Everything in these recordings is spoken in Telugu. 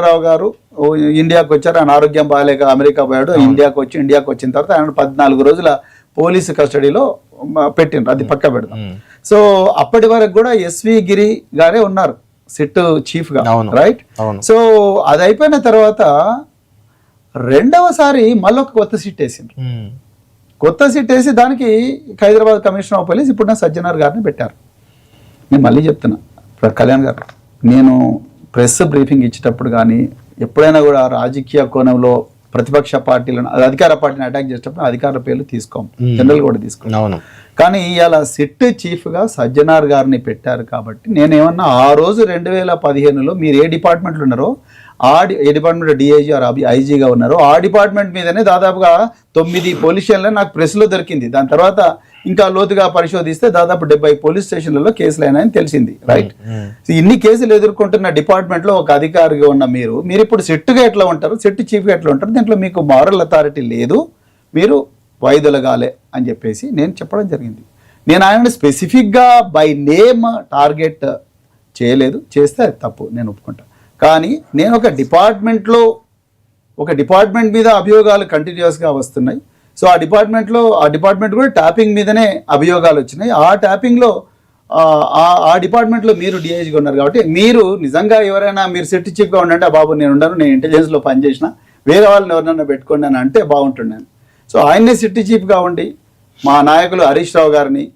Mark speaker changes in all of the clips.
Speaker 1: రావు గారు ఇండియాకి వచ్చారు. ఆయన ఆరోగ్యం బాగాలేక అమెరికా పోయాడు. ఇండియాకి వచ్చిన తర్వాత ఆయన 14 రోజుల పోలీసు కస్టడీలో పెట్టిండ్రు. అది పక్క పెడతాం. సో అప్పటి వరకు కూడా ఎస్వి గిరి గారే ఉన్నారు సిట్ చీఫ్ గా, రైట్? సో అది అయిపోయిన తర్వాత రెండవసారి మళ్ళీ ఒక కొత్త సిట్ వేసిండ్రు. కొత్త సిట్ వేసి దానికి హైదరాబాద్ కమిషనర్ ఆఫ్ పోలీస్ ఇప్పుడు సజ్జనార్ గారిని పెట్టారు. నేను మళ్ళీ చెప్తున్నా, కళ్యాణ్ గారు, నేను ప్రెస్ బ్రీఫింగ్ ఇచ్చేటప్పుడు కానీ ఎప్పుడైనా కూడా రాజకీయ కోణంలో ప్రతిపక్ష పార్టీలను అధికార పార్టీని అటాక్ చేసేటప్పుడు అధికారుల పేర్లు తీసుకోం, జనరల్ కూడా తీసుకోం. కానీ ఇవాళ సిట్ చీఫ్ గా సజ్జనార్ గారిని పెట్టారు కాబట్టి నేనేమన్నా ఆ రోజు 2015లో మీరు ఏ డిపార్ట్మెంట్లో ఉన్నారో ఏ డిపార్ట్మెంట్ డిఐజీ ఆర్ ఐజీగా ఉన్నారో ఆ డిపార్ట్మెంట్ మీదనే దాదాపుగా 9 పోలీస్ స్టేషన్లు నాకు ప్రెస్లో దొరికింది. దాని తర్వాత ఇంకా లోతుగా పరిశోధిస్తే దాదాపు 70 పోలీస్ స్టేషన్లలో కేసులు అయినాయని తెలిసింది, రైట్? ఇన్ని కేసులు ఎదుర్కొంటున్న డిపార్ట్మెంట్లో ఒక అధికారిగా ఉన్న మీరు ఇప్పుడు సిట్గా ఎట్లా ఉంటారు, సిట్ చీఫ్గా ఎట్లా ఉంటారు? దీంట్లో మీకు మారల్ అథారిటీ లేదు, మీరు వైదొలగాలే అని చెప్పేసి నేను చెప్పడం జరిగింది. నేను ఆయన స్పెసిఫిక్గా బై నేమ్ టార్గెట్ చేయలేదు, చేస్తే అది తప్పు, నేను ఒప్పుకుంటా. కానీ నేను ఒక డిపార్ట్మెంట్ మీద అభియోగాలు కంటిన్యూస్గా వస్తున్నాయి. సో ఆ డిపార్ట్మెంట్ కూడా ట్యాపింగ్ మీదనే అభియోగాలు వచ్చినాయి. ఆ ట్యాపింగ్లో ఆ డిపార్ట్మెంట్లో మీరు డిఐజీగా ఉన్నారు కాబట్టి మీరు నిజంగా ఎవరైనా మీరు సిట్ చీఫ్గా ఉండండి, బాబు నేను ఉండను, నేను ఇంటెలిజెన్స్లో పనిచేసిన, వేరే వాళ్ళని ఎవరినైనా పెట్టుకోండి అని అంటే బాగుంటున్నాను. సో ఆయన్నే సిట్ చీఫ్గా ఉండి మా నాయకులు హరీష్ రావు గారిని,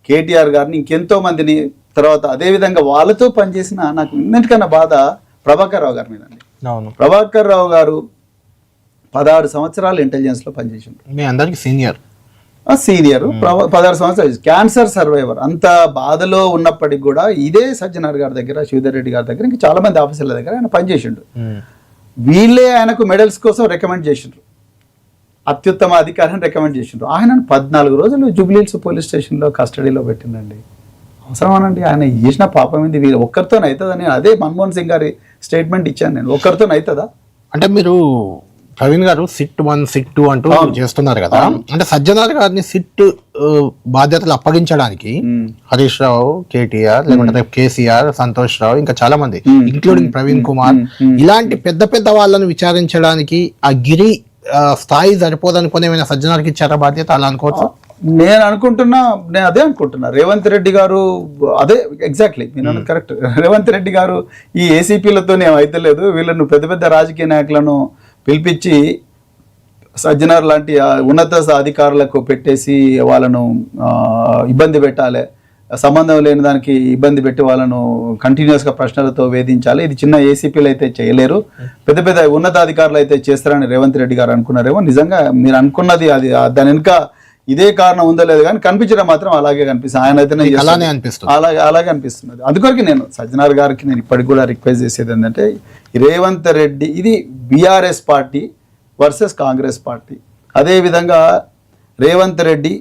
Speaker 1: కేటీఆర్ గారిని, ఇంకెంతో మందిని, తర్వాత అదేవిధంగా వాళ్ళతో పనిచేసిన నాకు అన్నిటికన్నా బాధ ప్రభాకర్ రావు గారి మీద అండి. ప్రభాకర్ రావు గారు 16 సంవత్సరాలు ఇంటెలిజెన్స్లో పనిచేసిండు.
Speaker 2: మీ అందరికి సీనియర్
Speaker 1: 16 సంవత్సరాలు క్యాన్సర్ సర్వైవర్. అంత బాధలో ఉన్నప్పటికి కూడా ఇదే సజ్జనార్ గారి దగ్గర, శ్రీధర్ రెడ్డి గారి దగ్గర, ఇంకా చాలా మంది ఆఫీసర్ల దగ్గర ఆయన పనిచేసిండు. వీళ్ళే ఆయనకు మెడల్స్ కోసం రికమెండ్ చేసిండ్రు, అత్యుత్తమ అధికారిని రికమెండ్ చేసిండ్రు. ఆయనను 14 రోజులు జూబ్లీహిల్స్ పోలీస్ స్టేషన్లో కస్టడీలో పెట్టిందండి. అవసరమానండి? ఆయన చేసిన పాపం ఏంది? వీళ్ళు ఒక్కరితో అవుతుందని అదే మన్మోహన్ సింగ్ గారి స్టేట్మెంట్ ఇచ్చాను నేను. ఒక్కరితో అవుతుందా?
Speaker 2: అంటే మీరు ప్రవీణ్ గారు సిట్ 1 సిట్ 2 అంటూ చేస్తున్నారు కదా, అంటే సజ్జనార్ గారిని సిట్ బాధ్యతలు అప్పగించడానికి హరీష్ రావు, కేటీఆర్, లేకుంటే కేసీఆర్, సంతోష్ రావు, ఇంకా చాలా మంది ఇంక్లూడింగ్ ప్రవీణ్ కుమార్, ఇలాంటి పెద్ద పెద్ద వాళ్ళను విచారించడానికి ఆ గిరి స్థాయి సరిపోదనుకుని ఏమైనా సజ్జనార్కి ఇచ్చారా బాధ్యత? అలా అనుకోవచ్చు.
Speaker 1: నేను అదే అనుకుంటున్నా. రేవంత్ రెడ్డి గారు అదే ఎగ్జాక్ట్లీ నేను అన్నది కరెక్ట్. రేవంత్ రెడ్డి గారు ఈ ఏసీపీలతో అయితే లేదు, వీళ్ళను పెద్ద పెద్ద రాజకీయ నాయకులను పిలిపించి సజ్జనార్ లాంటి ఉన్నత అధికారులకు పెట్టేసి వాళ్ళను ఇబ్బంది పెట్టాలి, సంబంధం లేని దానికి ఇబ్బంది పెట్టి వాళ్ళను కంటిన్యూస్గా ప్రశ్నలతో వేధించాలి. ఇది చిన్న ఏసీపీలు అయితే చేయలేరు, పెద్ద పెద్ద ఉన్నతాధికారులు అయితే చేస్తారని రేవంత్ రెడ్డి గారు అనుకున్నారేమో. నిజంగా మీరు అనుకున్నది అది దాని వెనుక ఇదే కారణం ఉందో లేదు కానీ కనిపించడం మాత్రం అలాగే కనిపిస్తుంది. ఆయన అయితే అలాగే అనిపిస్తున్నది. అందుకొరకు నేను సజ్జనార్ గారికి నేను ఇప్పటికి కూడా రిక్వెస్ట్ చేసేది ఏంటంటే, రేవంత్ రెడ్డి ఇది BRS party versus Congress party, అదేవిధంగా Revanth Reddy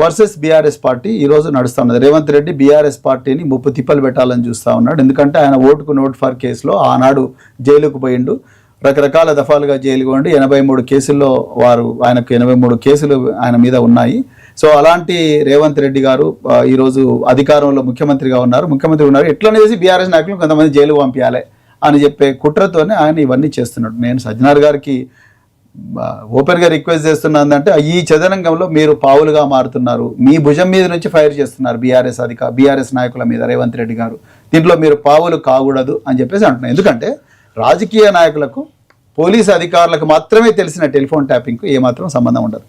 Speaker 1: versus BRS party ఈరోజు నడుస్తూ ఉన్నది. రేవంత్ రెడ్డి బీఆర్ఎస్ పార్టీని ముప్పు తిప్పలు పెట్టాలని చూస్తూ ఉన్నాడు. ఎందుకంటే ఆయన ఓటుకు నోట్ ఫర్ కేసులో ఆనాడు జైలుకు పోయిండు, రకరకాల దఫాలుగా జైలుకు ఉండి 83 కేసుల్లో ఆయనకు 83 కేసులు ఆయన మీద ఉన్నాయి. సో అలాంటి రేవంత్ రెడ్డి గారు ఈరోజు అధికారంలో ముఖ్యమంత్రిగా ఉన్నారు. ఎట్లా చేసి బీఆర్ఎస్ నాయకులు కొంతమంది జైలు పంపించాలి అని చెప్పే కుట్రతోనే ఆయన ఇవన్నీ చేస్తున్నాడు. నేను సజ్జనార్ గారికి ఓపెన్గా రిక్వెస్ట్ చేస్తున్నానంటే, ఈ చదరంగంలో మీరు పావులుగా మారుతున్నారు, మీ భుజం మీద నుంచి ఫైర్ చేస్తున్నారు బీఆర్ఎస్ నాయకుల మీద రేవంత్ రెడ్డి గారు. దీంట్లో మీరు పావులు కాకూడదు అని చెప్పేసి అంటున్నారు. ఎందుకంటే రాజకీయ నాయకులకు, పోలీసు అధికారులకు మాత్రమే తెలిసిన టెలిఫోన్ ట్యాపింగ్కు ఏమాత్రం సంబంధం ఉండదు.